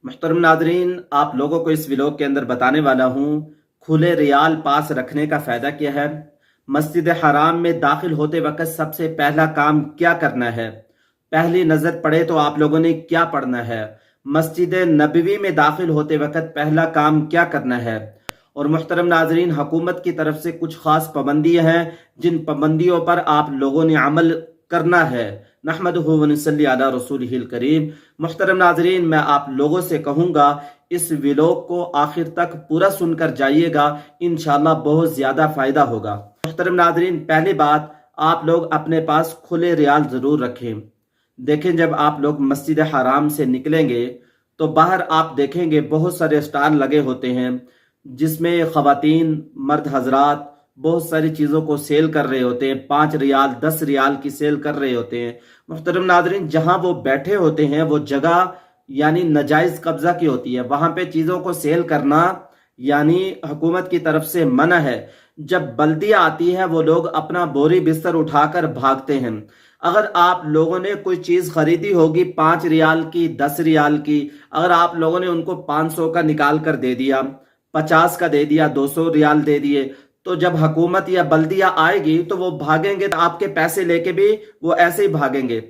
محترم ناظرین، آپ لوگوں کو اس ولاگ کے اندر بتانے والا ہوں کھلے ریال پاس رکھنے کا فائدہ کیا ہے، مسجد حرام میں داخل ہوتے وقت سب سے پہلا کام کیا کرنا ہے، پہلی نظر پڑے تو آپ لوگوں نے کیا پڑھنا ہے، مسجد نبوی میں داخل ہوتے وقت پہلا کام کیا کرنا ہے۔ اور محترم ناظرین، حکومت کی طرف سے کچھ خاص پابندیاں ہیں جن پابندیوں پر آپ لوگوں نے عمل کرنا ہے۔ نحمدہ و نصلی علی رسولہ الکریم۔ محترم ناظرین، میں آپ لوگوں سے کہوں گا اس ویلاگ کو آخر تک پورا سن کر جائیے گا، انشاءاللہ بہت زیادہ فائدہ ہوگا۔ محترم ناظرین، پہلی بات، آپ لوگ اپنے پاس کھلے ریال ضرور رکھیں۔ دیکھیں، جب آپ لوگ مسجد حرام سے نکلیں گے تو باہر آپ دیکھیں گے بہت سارے اسٹال لگے ہوتے ہیں جس میں خواتین، مرد حضرات بہت ساری چیزوں کو سیل کر رہے ہوتے ہیں، 5 ریال 10 ریال کی سیل کر رہے ہوتے ہیں۔ محترم ناظرین، جہاں وہ بیٹھے ہوتے ہیں وہ جگہ یعنی ناجائز قبضہ کی ہوتی ہے، وہاں پہ چیزوں کو سیل کرنا یعنی حکومت کی طرف سے منع ہے۔ جب بلدیہ آتی ہے وہ لوگ اپنا بوری بستر اٹھا کر بھاگتے ہیں۔ اگر آپ لوگوں نے کوئی چیز خریدی ہوگی 5 ریال کی، 10 ریال کی، اگر آپ لوگوں نے ان کو 500 کا نکال کر دے دیا، 50 کا دے دیا، 200 ریال دے دیے، تو جب حکومت یا بلدیہ آئے گی تو وہ بھاگیں گے، تو آپ کے پیسے لے کے بھی وہ ایسے ہی بھاگیں گے،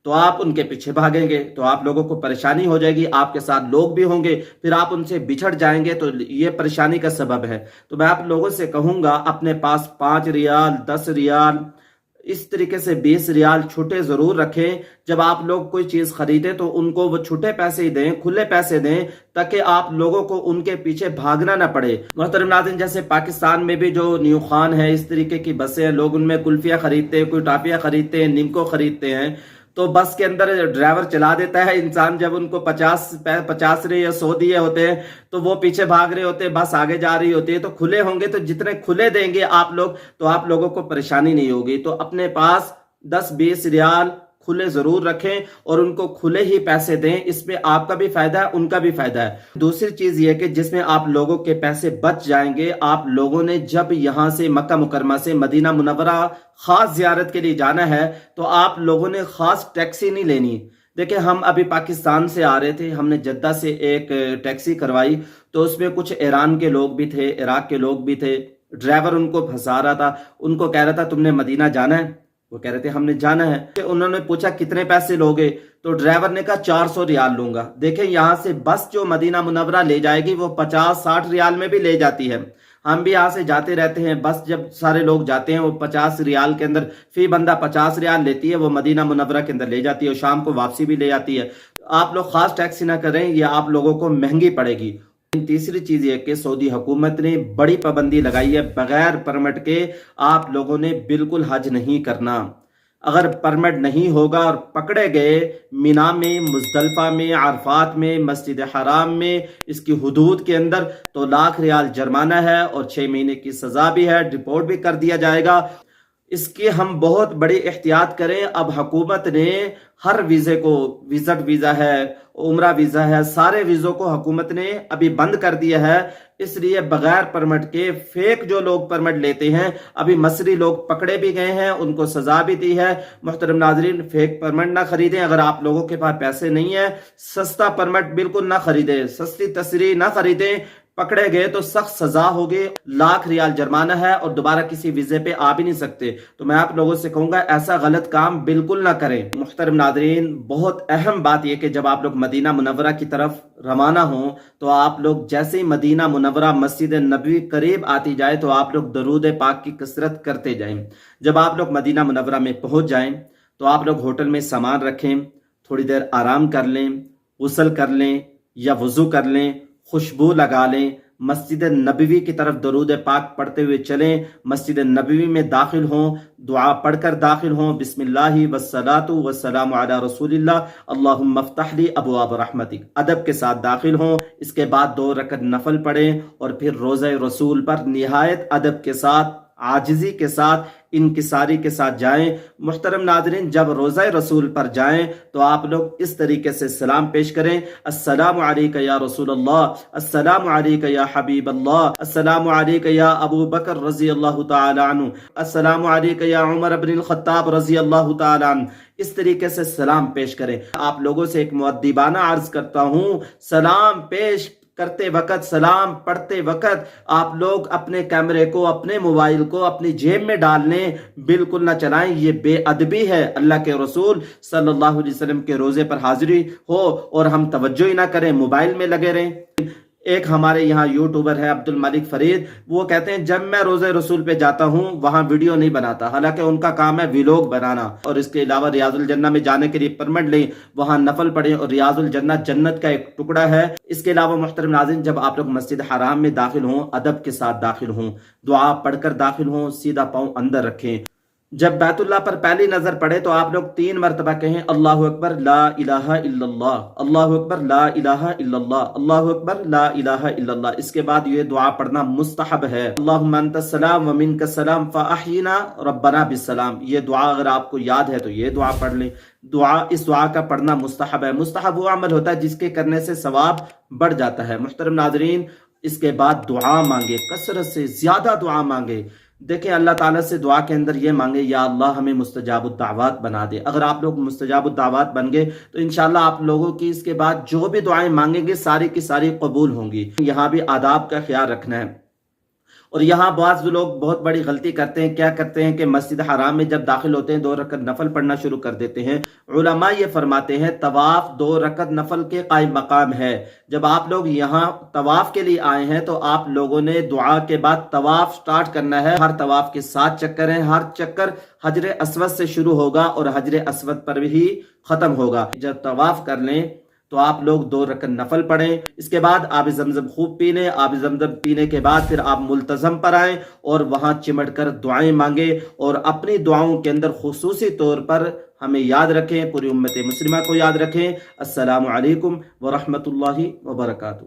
تو آپ ان کے پیچھے بھاگیں گے تو آپ لوگوں کو پریشانی ہو جائے گی، آپ کے ساتھ لوگ بھی ہوں گے، پھر آپ ان سے بچھڑ جائیں گے، تو یہ پریشانی کا سبب ہے۔ تو میں آپ لوگوں سے کہوں گا اپنے پاس 5 ریال، 10 ریال، اس طریقے سے 20 ریال چھوٹے ضرور رکھیں۔ جب آپ لوگ کوئی چیز خریدیں تو ان کو وہ چھوٹے پیسے ہی دیں، کھلے پیسے دیں، تاکہ آپ لوگوں کو ان کے پیچھے بھاگنا نہ پڑے۔ محترم ناظرین، جیسے پاکستان میں بھی جو نیو خان ہے، اس طریقے کی بسیں ہیں، لوگ ان میں کلفیاں خریدتے ہیں، کوئی ٹافیاں خریدتے ہیں، نیمکو خریدتے ہیں، تو بس کے اندر ڈرائیور چلا دیتا ہے، انسان جب ان کو 50 یا 100 دیے ہوتے ہیں تو وہ پیچھے بھاگ رہے ہوتے ہیں، بس آگے جا رہی ہوتی ہے۔ تو کھلے ہوں گے تو جتنے کھلے دیں گے آپ لوگ تو آپ لوگوں کو پریشانی نہیں ہوگی۔ تو اپنے پاس 10-20 ریال کھلے ضرور رکھیں اور ان کو کھلے ہی پیسے دیں، اس میں آپ کا بھی فائدہ ہے، ان کا بھی فائدہ ہے۔ دوسری چیز یہ کہ جس میں آپ لوگوں کے پیسے بچ جائیں گے، آپ لوگوں نے جب یہاں سے مکہ مکرمہ سے مدینہ منورہ خاص زیارت کے لیے جانا ہے تو آپ لوگوں نے خاص ٹیکسی نہیں لینی۔ دیکھیں، ہم ابھی پاکستان سے آ رہے تھے، ہم نے جدہ سے ایک ٹیکسی کروائی، تو اس میں کچھ ایران کے لوگ بھی تھے، عراق کے لوگ بھی تھے۔ ڈرائیور ان کو پھنسا رہا تھا، ان کو کہہ رہا تھا تم نے مدینہ جانا ہے، وہ کہہ رہے تھے ہم نے جانا ہے۔ انہوں نے پوچھا کتنے پیسے لوگے، تو ڈرائیور نے کہا 400 ریال لوں گا۔ دیکھیں، یہاں سے بس جو مدینہ منورہ لے جائے گی وہ 50-60 ریال میں بھی لے جاتی ہے۔ ہم بھی یہاں سے جاتے رہتے ہیں، بس جب سارے لوگ جاتے ہیں وہ 50 ریال کے اندر فی بندہ 50 ریال لیتی ہے، وہ مدینہ منورہ کے اندر لے جاتی ہے اور شام کو واپسی بھی لے جاتی ہے۔ آپ لوگ خاص ٹیکسی نہ کریں، یہ آپ لوگوں کو مہنگی پڑے گی۔ تیسری چیز یہ کہ سعودی حکومت نے بڑی پابندی لگائی ہے، بغیر پرمٹ کے آپ لوگوں نے بالکل حج نہیں کرنا۔ اگر پرمٹ نہیں ہوگا اور پکڑے گئے مینا میں، مزدلفہ میں، عرفات میں، مسجد حرام میں، اس کی حدود کے اندر، تو 1,00,000 ریال جرمانہ ہے اور 6 مہینے کی سزا بھی ہے، ڈپورٹ بھی کر دیا جائے گا۔ اس کی ہم بہت بڑی احتیاط کریں۔ اب حکومت نے ہر ویزے کو، وزٹ ویزا ہے، عمرہ ویزا ہے، سارے ویزوں کو حکومت نے ابھی بند کر دیا ہے۔ اس لیے بغیر پرمٹ کے فیک جو لوگ پرمٹ لیتے ہیں، ابھی مصری لوگ پکڑے بھی گئے ہیں، ان کو سزا بھی دی ہے۔ محترم ناظرین، فیک پرمٹ نہ خریدیں۔ اگر آپ لوگوں کے پاس پیسے نہیں ہیں، سستا پرمٹ بالکل نہ خریدیں، سستی تصریح نہ خریدیں۔ پکڑے گئے تو سخت سزا ہوگی، 1,00,000 ریال جرمانہ ہے اور دوبارہ کسی ویزے پہ آ بھی نہیں سکتے۔ تو میں آپ لوگوں سے کہوں گا ایسا غلط کام بالکل نہ کریں۔ محترم ناظرین، بہت اہم بات یہ کہ جب آپ لوگ مدینہ منورہ کی طرف روانہ ہوں تو آپ لوگ جیسے ہی مدینہ منورہ مسجد نبوی قریب آتی جائے تو آپ لوگ درود پاک کی کثرت کرتے جائیں۔ جب آپ لوگ مدینہ منورہ میں پہنچ جائیں تو آپ لوگ ہوٹل میں سامان رکھیں، تھوڑی دیر آرام کر لیں، غسل کر لیں یا وضو کر لیں، خوشبو لگا لیں، مسجد نبوی کی طرف درود پاک پڑھتے ہوئے چلیں، مسجد نبوی میں داخل ہوں، دعا پڑھ کر داخل ہوں، بسم اللہ والصلاۃ والسلام علی رسول اللہ، اللہم افتح لی ابواب رحمتک، ادب کے ساتھ داخل ہوں۔ اس کے بعد 2 رکعت نفل پڑھیں اور پھر روضہ رسول پر نہایت ادب کے ساتھ، عاجزی کے ساتھ انکساری کے ساتھ جائیں۔ محترم ناظرین، جب روضہ رسول پر جائیں تو آپ لوگ اس طریقے سے سلام پیش کریں: السلام علیکہ یا رسول اللہ، السلام علیکہ یا حبیب اللہ، السلام علیکہ یا ابو بکر رضی اللہ تعالی عنہ، السلام علیکہ یا عمر بن الخطاب رضی اللہ تعالی عنہ۔ اس طریقے سے سلام پیش کریں۔ آپ لوگوں سے ایک مؤدبانہ عرض کرتا ہوں، سلام پیش کرتے وقت، سلام پڑھتے وقت آپ لوگ اپنے کیمرے کو، اپنے موبائل کو اپنی جیب میں ڈالنے بالکل نہ چلائیں، یہ بے ادبی ہے۔ اللہ کے رسول صلی اللہ علیہ وسلم کے روزے پر حاضری ہو اور ہم توجہ ہی نہ کریں، موبائل میں لگے رہیں۔ ایک ہمارے یہاں یوٹیوبر ہے عبد الملک فرید، وہ کہتے ہیں جب میں روزہ رسول پہ جاتا ہوں وہاں ویڈیو نہیں بناتا، حالانکہ ان کا کام ہے ویلوگ بنانا۔ اور اس کے علاوہ ریاض الجنہ میں جانے کے لیے پرمٹ لیں، وہاں نفل پڑھیں، اور ریاض الجنہ جنت کا ایک ٹکڑا ہے۔ اس کے علاوہ محترم ناظرین، جب آپ لوگ مسجد حرام میں داخل ہوں ادب کے ساتھ داخل ہوں، دعا پڑھ کر داخل ہوں، سیدھا پاؤں اندر رکھیں۔ جب بیت اللہ پر پہلی نظر پڑے تو آپ لوگ 3 مرتبہ کہیں: اللہ اکبر لا الہ الا اللہ، اللہ اکبر لا الہ الا اللہ، اللہ اکبر لا الہ الا اللہ۔ اس کے بعد یہ دعا پڑھنا مستحب ہے: اللہم انت السلام ومنک السلام فاحینا ربنا بالسلام۔ یہ دعا اگر آپ کو یاد ہے تو یہ دعا پڑھ لیں۔ اس دعا کا پڑھنا مستحب ہے۔ مستحب وہ عمل ہوتا ہے جس کے کرنے سے ثواب بڑھ جاتا ہے۔ محترم ناظرین، اس کے بعد دعا مانگے، کثرت سے زیادہ دعا مانگے۔ دیکھیں اللہ تعالیٰ سے دعا کے اندر یہ مانگے: یا اللہ ہمیں مستجاب الدعوات بنا دے۔ اگر آپ لوگ مستجاب الدعوات بن گئے تو انشاءاللہ آپ لوگوں کی اس کے بعد جو بھی دعائیں مانگیں گے ساری کی ساری قبول ہوں گی۔ یہاں بھی آداب کا خیال رکھنا ہے۔ اور یہاں بعض لوگ بہت بڑی غلطی کرتے ہیں، کیا کرتے ہیں کہ مسجد حرام میں جب داخل ہوتے ہیں 2 رکعت نفل پڑھنا شروع کر دیتے ہیں۔ علماء یہ فرماتے ہیں طواف 2 رکعت نفل کے قائم مقام ہے۔ جب آپ لوگ یہاں طواف کے لیے آئے ہیں تو آپ لوگوں نے دعا کے بعد طواف سٹارٹ کرنا ہے۔ ہر طواف کے 7 چکر ہیں، ہر چکر حجر اسود سے شروع ہوگا اور حجر اسود پر ہی ختم ہوگا۔ جب طواف کر لیں تو آپ لوگ 2 رکعت نفل پڑھیں۔ اس کے بعد آب زمزم خوب پی لیں۔ آب زمزم پینے کے بعد پھر آپ ملتزم پر آئیں اور وہاں چمٹ کر دعائیں مانگیں، اور اپنی دعاؤں کے اندر خصوصی طور پر ہمیں یاد رکھیں، پوری امت مسلمہ کو یاد رکھیں۔ السلام علیکم ورحمۃ اللہ وبرکاتہ۔